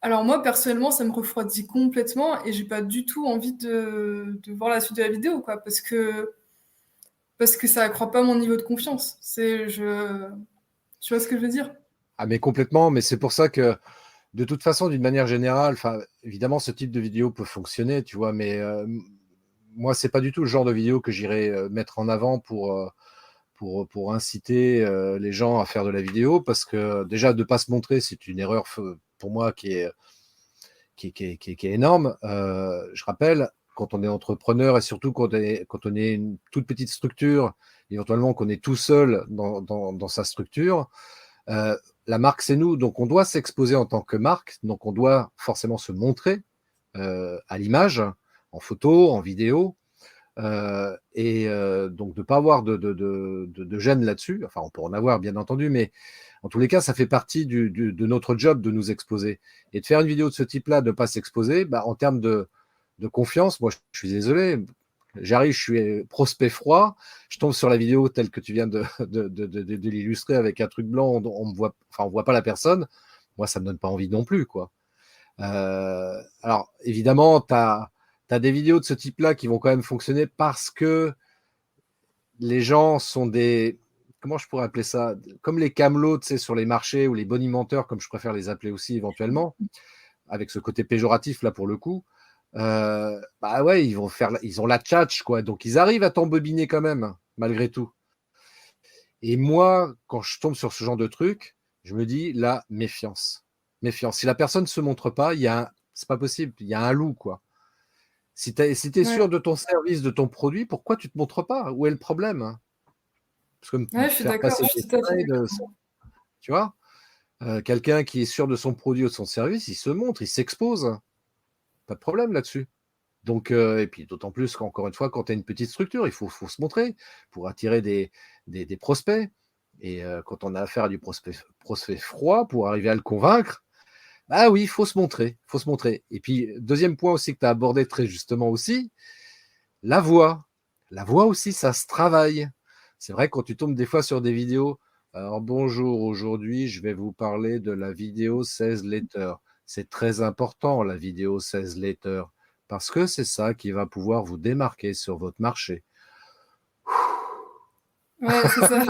alors moi, personnellement, ça me refroidit complètement et j'ai pas du tout envie de voir la suite de la vidéo, quoi, parce que ça accroît pas mon niveau de confiance. Tu vois ce que je veux dire? Ah, mais complètement, mais c'est pour ça que de toute façon, d'une manière générale, enfin, évidemment, ce type de vidéo peut fonctionner, tu vois, mais moi, c'est pas du tout le genre de vidéo que j'irais mettre en avant pour inciter les gens à faire de la vidéo, parce que déjà, de pas se montrer, c'est une erreur pour moi qui est énorme. Je rappelle, quand on est entrepreneur et surtout quand on est une toute petite structure, éventuellement qu'on est tout seul dans sa structure, la marque, c'est nous, donc on doit s'exposer en tant que marque, donc on doit forcément se montrer à l'image, en photo, en vidéo. Donc de ne pas avoir de gêne là-dessus. Enfin, on peut en avoir, bien entendu, mais en tous les cas, ça fait partie de notre job de nous exposer. Et de faire une vidéo de ce type-là, de ne pas s'exposer, bah, en termes de confiance, moi, je suis désolé. J'arrive, je suis prospect froid, je tombe sur la vidéo telle que tu viens de l'illustrer avec un truc blanc, on me voit, enfin, on voit pas la personne. Moi, ça me donne pas envie non plus, quoi. Alors, évidemment, tu as des vidéos de ce type-là qui vont quand même fonctionner parce que les gens sont des. Comment je pourrais appeler ça? Comme les camelots, tu sais, sur les marchés ou les bonimenteurs, comme je préfère les appeler aussi éventuellement, avec ce côté péjoratif là pour le coup. Bah ouais, ils ont la tchatch, quoi. Donc ils arrivent à t'embobiner quand même, malgré tout. Et moi, quand je tombe sur ce genre de truc, je me dis là, méfiance. Méfiance. Si la personne ne se montre pas, c'est pas possible, il y a un loup, quoi. Si tu es Ouais, sûr de ton service, de ton produit, pourquoi tu te montres pas? Où est le problème? Parce que ouais, je suis faire d'accord, passer je des suis tout à fait slides, d'accord. tu vois? Quelqu'un qui est sûr de son produit ou de son service, il se montre, il s'expose. Pas de problème là-dessus. Donc, et puis d'autant plus qu'encore une fois, quand tu as une petite structure, il faut se montrer pour attirer des prospects. Et quand on a affaire à du prospect froid, pour arriver à le convaincre, bah oui, il faut se montrer. Faut se montrer. Et puis, deuxième point aussi que tu as abordé très justement aussi, la voix. La voix aussi, ça se travaille. C'est vrai, quand tu tombes des fois sur des vidéos, alors bonjour, aujourd'hui, je vais vous parler de la vidéo 16 letters. C'est très important, la vidéo 16 letters, parce que c'est ça qui va pouvoir vous démarquer sur votre marché. Ouais, c'est ça.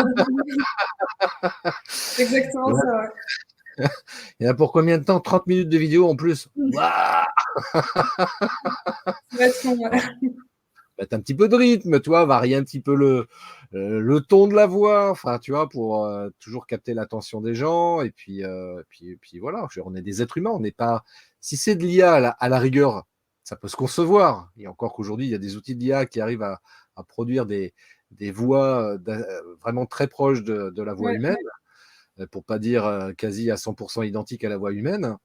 C'est exactement ça, ouais. Il y en a pour combien de temps? 30 minutes de vidéo en plus. Waouh. Ça va être long, ouais. Mettre un petit peu de rythme, tu vois, varier un petit peu le ton de la voix, enfin, tu vois, pour toujours capter l'attention des gens. Et puis voilà, on est des êtres humains, on n'est pas. Si c'est de l'IA à la rigueur, ça peut se concevoir. Et encore qu'aujourd'hui, il y a des outils d'IA qui arrivent à produire des voix vraiment très proches de la voix Ouais, humaine, pour pas dire quasi à 100% identiques à la voix humaine.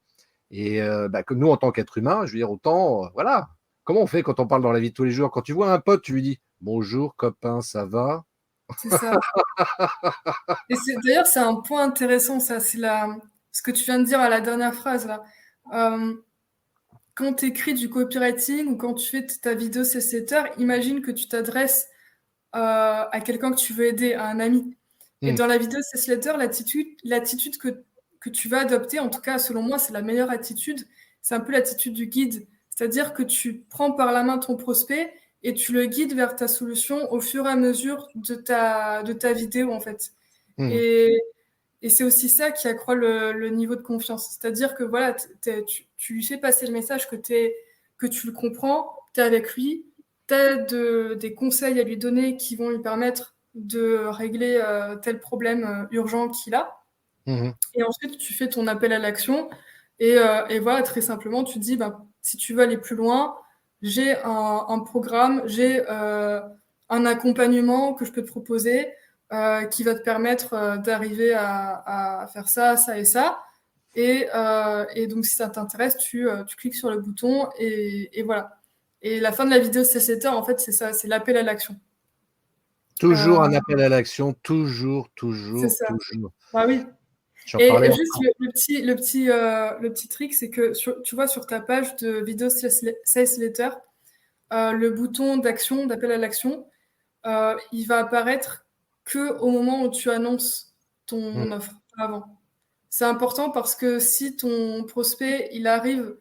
Et bah, que nous, en tant qu'être humain, je veux dire, autant, voilà. Comment on fait quand on parle dans la vie de tous les jours? Quand tu vois un pote, tu lui dis bonjour, copain, ça va? c'est ça. Et d'ailleurs, c'est un point intéressant, ça, ce que tu viens de dire à la dernière phrase, là. Euh, Quand tu écris du copywriting ou quand tu fais ta vidéo CSletter, imagine que tu t'adresses à quelqu'un que tu veux aider, à un ami. Et Hmm. dans la vidéo CSletter, l'attitude que tu vas adopter, en tout cas selon moi, c'est la meilleure attitude, c'est un peu l'attitude du guide. C'est-à-dire que tu prends par la main ton prospect et tu le guides vers ta solution au fur et à mesure de ta vidéo, en fait. Hmm. Et, et c'est aussi ça qui accroît le niveau de confiance. C'est-à-dire que voilà, tu lui fais passer le message que tu le comprends, tu es avec lui, tu as des conseils à lui donner qui vont lui permettre de régler tel problème urgent qu'il a. Hmm. Et ensuite, tu fais ton appel à l'action. Et voilà, très simplement, tu te dis, bah, si tu veux aller plus loin, j'ai un programme, j'ai un accompagnement que je peux te proposer qui va te permettre d'arriver à faire ça, ça et ça. Et donc, si ça t'intéresse, tu cliques sur le bouton et voilà. Et la fin de la vidéo CCT, en fait, c'est ça, c'est l'appel à l'action. Toujours Euh, un appel à l'action, toujours, c'est toujours, ça. toujours. Bah oui. J'en Et parlais juste le petit trick, c'est que tu vois sur ta page de vidéo sales letter, le bouton d'action, d'appel à l'action, il va apparaître que au moment où tu annonces Hmm. ton offre, pas avant. C'est important parce que si ton prospect, il arrive,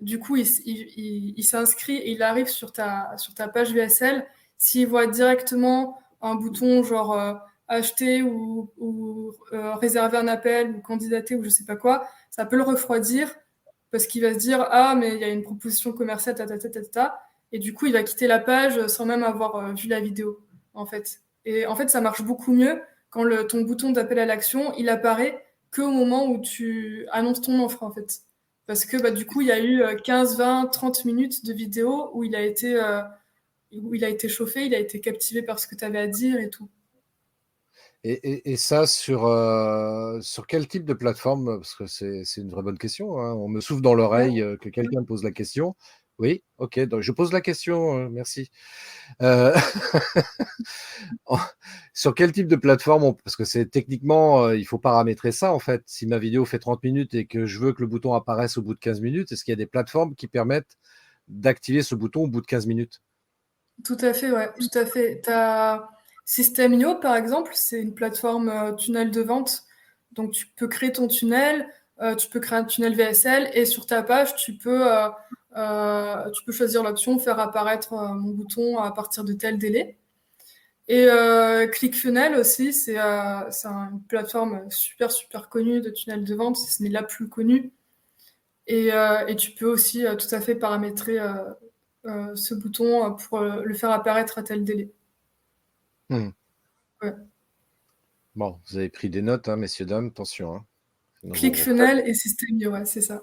du coup, il s'inscrit et il arrive sur ta page VSL, s'il voit directement un bouton genre acheter ou réserver un appel ou candidater ou je sais pas quoi, ça peut le refroidir parce qu'il va se dire ah mais il y a une proposition commerciale ta ta ta ta ta et du coup il va quitter la page sans même avoir vu la vidéo en fait. Et en fait ça marche beaucoup mieux quand ton bouton d'appel à l'action il apparaît qu'au moment où tu annonces ton offre, en fait. Parce que bah, du coup, il y a eu 15, 20, 30 minutes de vidéo où il a été chauffé, il a été captivé par ce que tu avais à dire et tout. Et ça, sur quel type de plateforme? Parce que c'est une vraie bonne question, hein. On me souffle dans Ouais. l'oreille que quelqu'un me pose la question. Oui, ok. Donc, je pose la question, merci. Euh, en- Sur quel type de plateforme parce que c'est techniquement, il faut paramétrer ça en fait. Si ma vidéo fait 30 minutes et que je veux que le bouton apparaisse au bout de 15 minutes, est-ce qu'il y a des plateformes qui permettent d'activer ce bouton au bout de 15 minutes? Tout à fait, ouais, tout à fait. Tu as System.io, par exemple, c'est une plateforme tunnel de vente. Donc, tu peux créer ton tunnel, tu peux créer un tunnel VSL et sur ta page, tu peux choisir l'option faire apparaître mon bouton à partir de tel délai. Et ClickFunnels aussi, c'est une plateforme super, super connue de tunnel de vente, si ce n'est la plus connue. Et tu peux aussi tout à fait paramétrer ce bouton pour le faire apparaître à tel délai. Hmm. Ouais. Bon, vous avez pris des notes, hein, messieurs, dames, attention, hein. Sinon vous referez. ClickFunnels et System.io, ouais, c'est ça.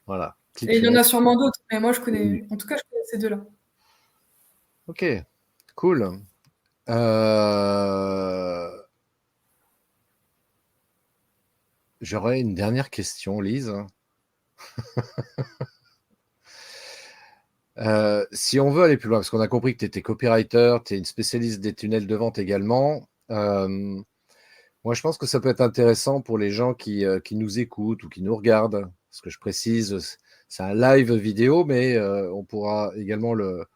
Voilà, Et il y en ClickFunnels. a sûrement d'autres, mais moi Oui. en tout cas, je connais ces deux-là. Ok, cool. Euh, J'aurais une dernière question, Lise. Si on veut aller plus loin, parce qu'on a compris que tu étais copywriter, tu es une spécialiste des tunnels de vente également. Moi, je pense que ça peut être intéressant pour les gens qui nous écoutent ou qui nous regardent. Ce que je précise, c'est un live vidéo, mais on pourra également le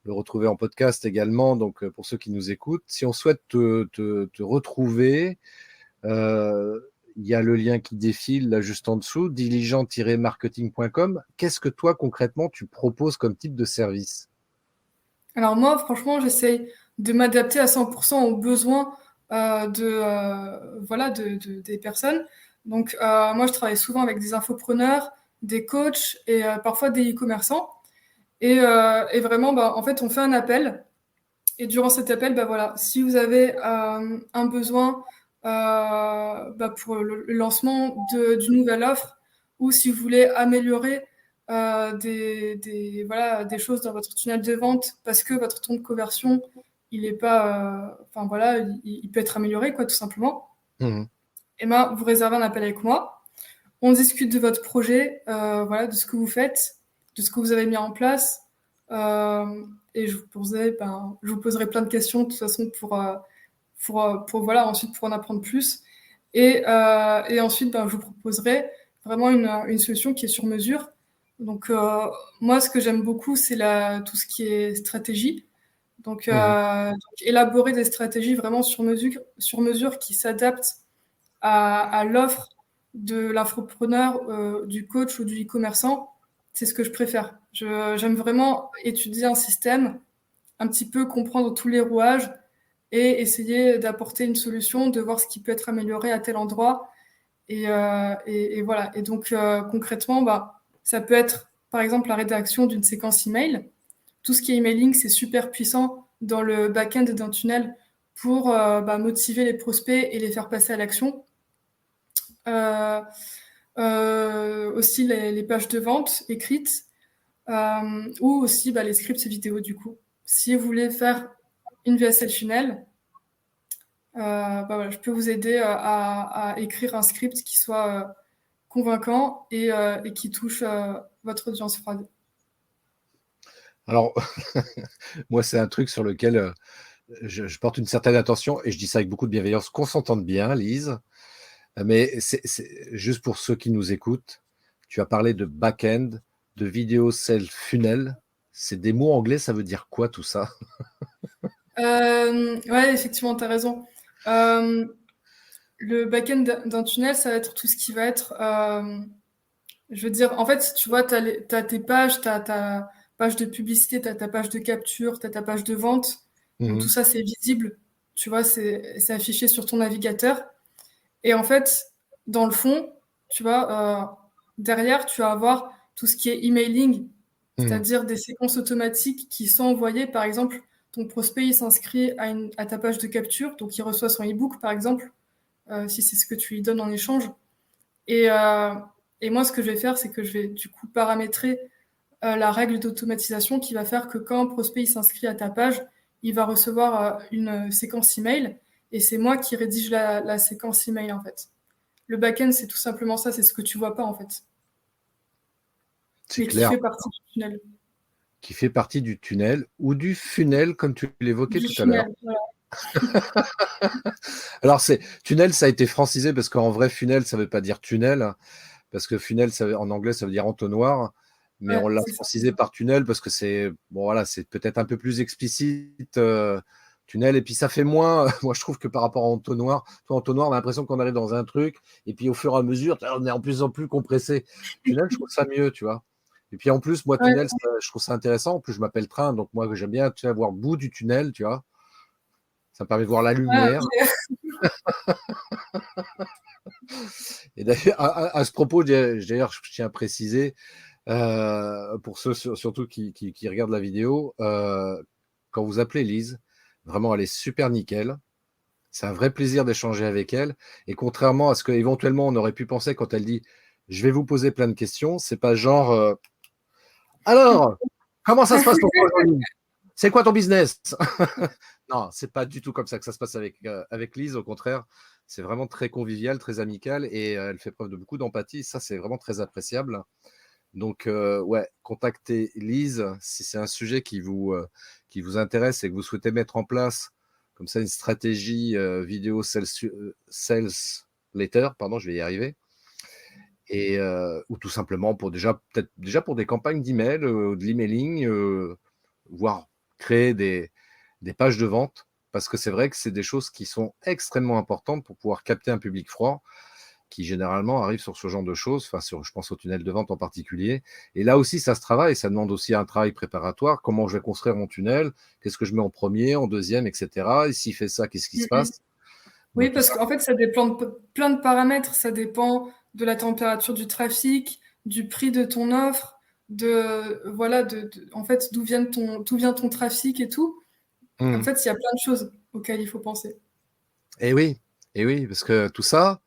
retrouver en podcast également. Donc, pour ceux qui nous écoutent, si on souhaite te retrouver, euh, il y a le lien qui défile là juste en dessous, diligent-marketing.com. Qu'est-ce que toi, concrètement, tu proposes comme type de service? Alors moi, franchement, j'essaye de m'adapter à 100% aux besoins voilà, des personnes. Donc moi, je travaille souvent avec des infopreneurs, des coachs et parfois des e-commerçants. Et vraiment, bah, en fait, on fait un appel. Et durant cet appel, bah voilà, si vous avez un besoin bah, pour le lancement d'une nouvelle offre ou si vous voulez améliorer voilà, des choses dans votre tunnel de vente parce que votre taux de conversion, il est pas, enfin voilà, il peut être amélioré, quoi, tout simplement. Mhm. Et ben, vous réservez un appel avec moi. On discute de votre projet, voilà, de ce que vous faites, de ce que vous avez mis en place. Et je vous poserai plein de questions de toute façon pour voilà, ensuite pour en apprendre plus. Et ensuite, ben, je vous proposerai vraiment une solution qui est sur mesure. Donc, moi, ce que j'aime beaucoup, c'est tout ce qui est stratégie. Mhm. Donc, élaborer des stratégies vraiment sur mesure qui s'adaptent à l'offre de l'infopreneur, du coach ou du e-commerçant, c'est ce que je préfère. J'aime vraiment étudier un système, un petit peu comprendre tous les rouages et essayer d'apporter une solution, de voir ce qui peut être amélioré à tel endroit. Et voilà. Et donc, concrètement, bah, ça peut être, par exemple, la rédaction d'une séquence email. Tout ce qui est emailing, c'est super puissant dans le back-end d'un tunnel pour bah, motiver les prospects et les faire passer à l'action. Euh, Aussi les pages de vente écrites ou aussi bah, les scripts vidéo du coup. Si vous voulez faire une VSL funnel, bah, voilà, je peux vous aider à écrire un script qui soit convaincant et qui touche votre audience froide. Alors, moi, c'est un truc sur lequel je porte une certaine attention et je dis ça avec beaucoup de bienveillance, qu'on s'entende bien, Lise. Mais c'est juste pour ceux qui nous écoutent, tu as parlé de back-end, de vidéo self funnel. C'est des mots anglais, ça veut dire quoi tout ça? Ouais, effectivement, tu as raison. Euh, le back-end d'un tunnel, ça va être tout ce qui va être je veux dire, en fait, tu vois, t'as tes pages, t'as ta page de publicité, t'as ta page de capture, t'as ta page de vente. Donc tout Mhm. ça, c'est visible. Tu vois, c'est affiché sur ton navigateur. Et en fait, dans le fond, tu vois, derrière, tu vas avoir tout ce qui est emailing, Mhm. c'est-à-dire des séquences automatiques qui sont envoyées. Par exemple, ton prospect, il s'inscrit à ta page de capture, donc il reçoit son e-book, par exemple, si c'est ce que tu lui donnes en échange. Et, euh, et moi, ce que je vais faire, c'est que je vais du coup paramétrer la règle d'automatisation qui va faire que quand un prospect il s'inscrit à ta page, il va recevoir une séquence email et c'est moi qui rédige la séquence email en fait. Le back-end, c'est tout simplement ça, c'est ce que tu vois pas en fait, C'est mais qui clair. fait partie du tunnel. qui fait partie du tunnel ou du funnel, comme tu l'évoquais Du tout à l'heure. funnel, voilà. Alors, tunnel, ça a été francisé parce qu'en vrai, funnel, ça ne veut pas dire tunnel, parce que funnel, en anglais, ça veut dire entonnoir, mais on Ouais, l'a c'est ça. francisé par tunnel parce que c'est bon, voilà, c'est peut-être un peu plus explicite, tunnel, et puis ça fait moins, moi je trouve que par rapport à entonnoir, toi, entonnoir, on a l'impression qu'on arrive dans un truc, et puis au fur et à mesure, on est en plus en plus compressé. Tunnel, je trouve ça mieux, tu vois. Et puis en plus, moi, Ouais, tunnel, je trouve ça intéressant. En plus, je m'appelle train, donc moi, j'aime bien, tu sais, voir le bout du tunnel, tu vois. Ça me permet de voir la ouais, lumière. OK. Et d'ailleurs, à ce propos, d'ailleurs, je tiens à préciser, pour ceux surtout qui regardent la vidéo, quand vous appelez Lise, vraiment, elle est super nickel. C'est un vrai plaisir d'échanger avec elle. Et contrairement à ce qu'éventuellement on aurait pu penser quand elle dit je vais vous poser plein de questions, c'est pas genre alors, comment ça se passe pour toi aujourd'hui? C'est quoi ton business? Non, c'est pas du tout comme ça que ça se passe avec Lise. Au contraire, c'est vraiment très convivial, très amical, et elle fait preuve de beaucoup d'empathie. Ça, c'est vraiment très appréciable. Donc, ouais, contactez Lise si c'est un sujet qui vous intéresse et que vous souhaitez mettre en place comme ça une stratégie vidéo sales letter, pardon, je vais y arriver, et ou tout simplement pour peut-être déjà pour des campagnes d'email, de l'emailing, voire créer des pages de vente, parce que c'est vrai que c'est des choses qui sont extrêmement importantes pour pouvoir capter un public froid qui généralement arrive sur ce genre de choses, enfin je pense au tunnel de vente en particulier. Et là aussi, ça se travaille, ça demande aussi un travail préparatoire. Comment je vais construire mon tunnel? Qu'est-ce que je mets en premier, en deuxième, etc. Et s'il fait ça, qu'est-ce qui se passe? Oui, Donc tout parce ça. qu'en fait, ça dépend de plein de paramètres. Ça dépend de la température du trafic, du prix de ton offre, voilà, en fait, d'où vient ton trafic et tout. En Mmh. fait, il y a plein de choses auxquelles il faut penser. Et oui, et oui, parce que tout ça,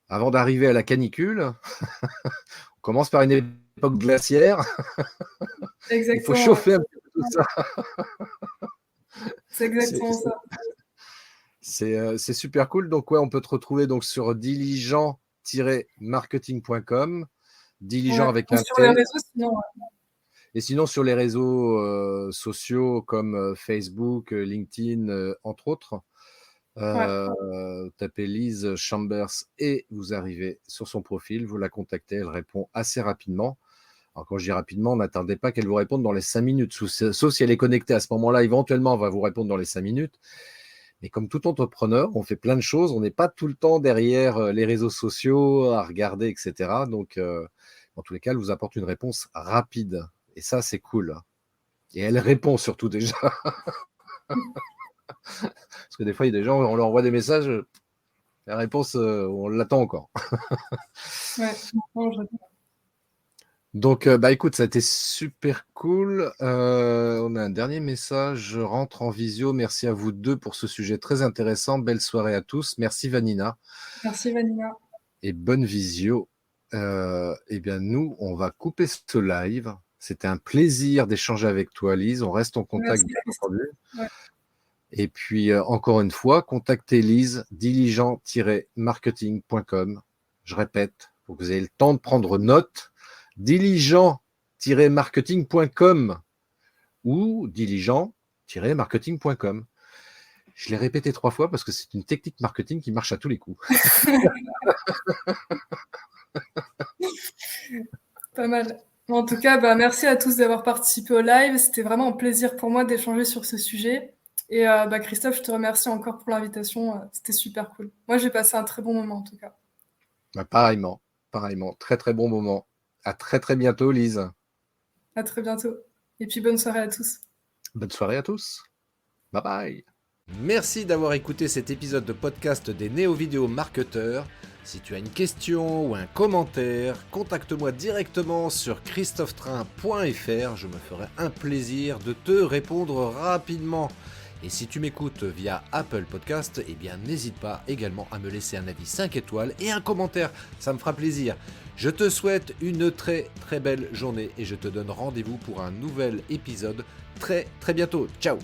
avant d'arriver à la canicule, on commence par une époque glaciaire. Il faut Exactement, ouais. chauffer un petit peu tout ça. C'est C'est exactement ça. c'est super cool. Donc ouais, on peut te retrouver donc sur diligent-marketing.com, diligent Ouais. avec Ou un sur les T. réseaux, sinon, Et sinon, sur les réseaux sociaux comme Facebook, LinkedIn, entre autres, ouais. tapez Lise Chambers et vous arrivez sur son profil, vous la contactez, elle répond assez rapidement. Alors quand je dis rapidement, n'attendez pas qu'elle vous réponde dans les 5 minutes, sauf si elle est connectée à ce moment-là, éventuellement, elle va vous répondre dans les 5 minutes. Mais comme tout entrepreneur, on fait plein de choses, on n'est pas tout le temps derrière les réseaux sociaux à regarder, etc. Donc, dans tous les cas, elle vous apporte une réponse rapide. Et ça, c'est cool. Et elle répond surtout déjà. Parce que des fois, il y a des gens, on leur envoie des messages, la réponse, on l'attend encore. Ouais. Non, Donc, bah écoute, ça a été super cool. On a un dernier message. Je rentre en visio. Merci à vous deux pour ce sujet très intéressant. Belle soirée à tous. Merci Vanina. Merci, Vanina. Et bonne visio. Eh bien, nous, on va couper ce live. C'était un plaisir d'échanger avec toi, Lise. On reste en contact, Merci, bien Christophe. entendu. Ouais. Et puis, encore une fois, contactez Lise, diligent-marketing.com. Je répète, pour que vous ayez le temps de prendre note, diligent-marketing.com ou diligent-marketing.com. Je l'ai répété 3 fois parce que c'est une technique marketing qui marche à tous les coups. Pas mal. En tout cas, bah, merci à tous d'avoir participé au live. C'était vraiment un plaisir pour moi d'échanger sur ce sujet. Et bah, Christophe, je te remercie encore pour l'invitation. C'était super cool. Moi, j'ai passé un très bon moment en tout cas. Bah, pareillement, pareillement. Très, très bon moment. À très, très bientôt, Lise. À très bientôt. Et puis bonne soirée à tous. Bonne soirée à tous. Bye bye. Merci d'avoir écouté cet épisode de podcast des Néo-Vidéo Marketeurs. Si tu as une question ou un commentaire, contacte-moi directement sur christophetrain.fr. Je me ferai un plaisir de te répondre rapidement. Et si tu m'écoutes via Apple Podcast, eh bien n'hésite pas également à me laisser un avis 5 étoiles et un commentaire, ça me fera plaisir. Je te souhaite une très très belle journée et je te donne rendez-vous pour un nouvel épisode très très bientôt. Ciao!